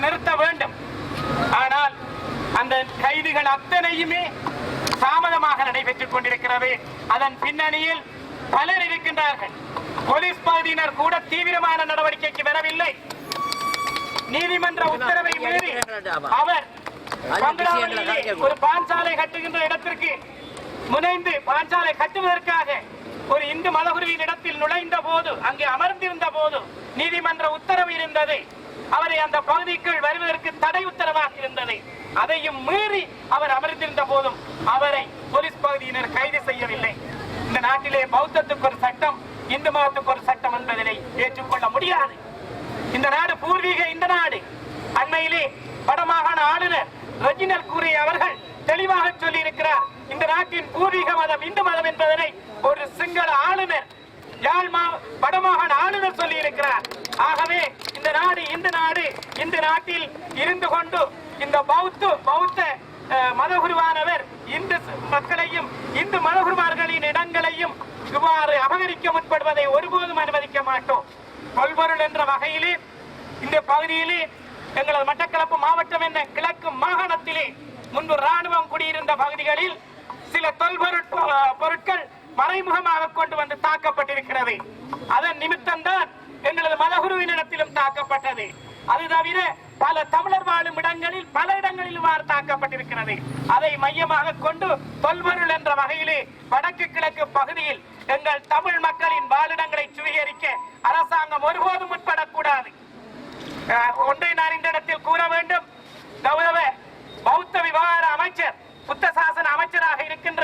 நிறுத்த வேண்டும். ஆனால் அந்த கைதுகள் அத்தனையுமே தாமதமாக நடைபெற்றுக் கொண்டிருக்கிறது. அதன் பின்னணியில் பலர் இருக்கின்றார்கள். போலீஸ் பகுதியினர் கூட தீவிரமான நடவடிக்கைக்கு வரவில்லை. நீதிமன்ற உத்தரவை மீறி அவர் ஒரு பாஞ்சாலை கட்டுகின்ற இடத்திற்கு முனைந்து பாஞ்சாலை கட்டுவதற்காக ஒரு இந்து மதகுருவின் இடத்தில் நுழைந்த போது, அங்கே அமர்ந்திருந்த போது நீதிமன்ற உத்தரவு இருந்தது. அவரை அந்த பகுதிக்குள் வருவதற்கு தடை உத்தரவாக இருந்தது. அதையும் மீறி அவர் அமர்ந்திருந்த போதும் அவரை போலீஸ் பகுதியினர் கைது செய்யவில்லை. இந்த நாட்டிலே பௌத்தத்துக்கு ஒரு சட்டம், இந்து மதத்துக்கு ஒரு சட்டம் என்பதனை ஏற்றுக்கொள்ள முடியாது. இந்த நாடு பூர்வீக இந்த நாடு. அண்மையிலே வடமாகாண ஆளுநர் ரெஜினல் கூறி அவர்கள் தெளிவாக சொல்லி இருக்கிறார், இந்த நாட்டின் பூர்வீக மதம் இந்து மதம் என்பதனை ஒரு சிங்கள ஆளுநர் வடமாகாண ஆளுநர் சொல்லி இருக்கிறார். ஆகவே இந்த நாடு இந்து நாடு. இந்த நாட்டில் இருந்து கொண்டு இந்த பௌத்த மதகுருவானவர் இந்து மக்களையும் இந்து மதகுருமார்களின் இடங்களையும் இவ்வாறு அபகரிக்க முற்படுவதை ஒருபோதும் அனுமதிக்க மாட்டோம். தொல்பொருள் என்ற வகையிலே இந்த பகுதியிலே எங்களது மட்டக்களப்பு மாவட்டம் என்ன கிழக்கு மாகாணத்திலே முன்பு ராணுவம் குடியிருந்த பகுதிகளில் சில பொருட்கள் மறைமுகமாக கொண்டு வந்து தாக்கப்பட்டிருக்கிறது. அதன் நிமித்தம்தான் எங்களது மதகுருவினிடத்திலும் தாக்கப்பட்டது. அது தவிர பல தமிழர் வாழும் இடங்களில் பல இடங்களில் தாக்கப்பட்டிருக்கிறது. அதை மையமாக கொண்டு தொல்பொருள் என்ற வகையிலே வடக்கு கிழக்கு பகுதியில் எங்கள் தமிழ் மக்களின் வாழிடங்களை சுவீகரிக்க அரசாங்கம் ஒருபோதும் முற்படக்கூடாது. ஒன்றை நான் இந்த இடத்தில் கூற வேண்டும். பௌத்த விவகார அமைச்சர், புத்த சாசன அமைச்சராக இருக்கின்ற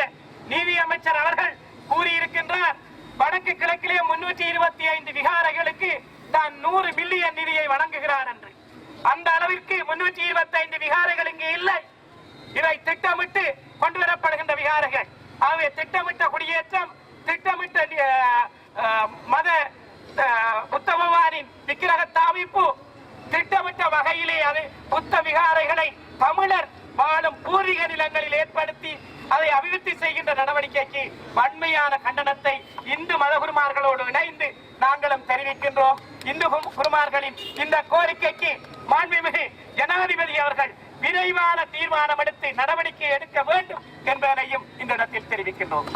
நீதி அமைச்சர் அவர்கள் கூறியிருக்கின்றார், வடக்கு கிழக்கிலே 325 விகாரைகளுக்கு தான் 100 மில்லியன் நிதியை வழங்குகிறார் என்று. அந்த அளவிற்கு 325 விகாரைகள் இங்கே இல்லை. இவை திட்டமிட்டு கொண்டு வரப்படுகின்ற விகாரைகள். ஆகவே திட்டமிட்ட குடியேற்றம், திட்டமிட்ட மத புத்த பகவானின் விக்கிரக தாவிப்பு, திட்டமிட்ட வகையிலே அது புத்த விகாரைகளை தமிழர் வாழும் பூர்வீக நிலங்களில் ஏற்படுத்தி அதை அபிவிருத்தி செய்கின்ற நடவடிக்கைக்கு வன்மையான கண்டனத்தை இந்து மதகுருமார்களோடு இணைந்து நாங்களும் தெரிவிக்கின்றோம். இந்து குருமார்களின் இந்த கோரிக்கைக்கு மாண்புமிகு ஜனாதிபதி அவர்கள் விரைவான தீர்மானம் எடுத்து நடவடிக்கை எடுக்க வேண்டும் என்பதனையும் இந்த இடத்தில் தெரிவிக்கின்றோம்.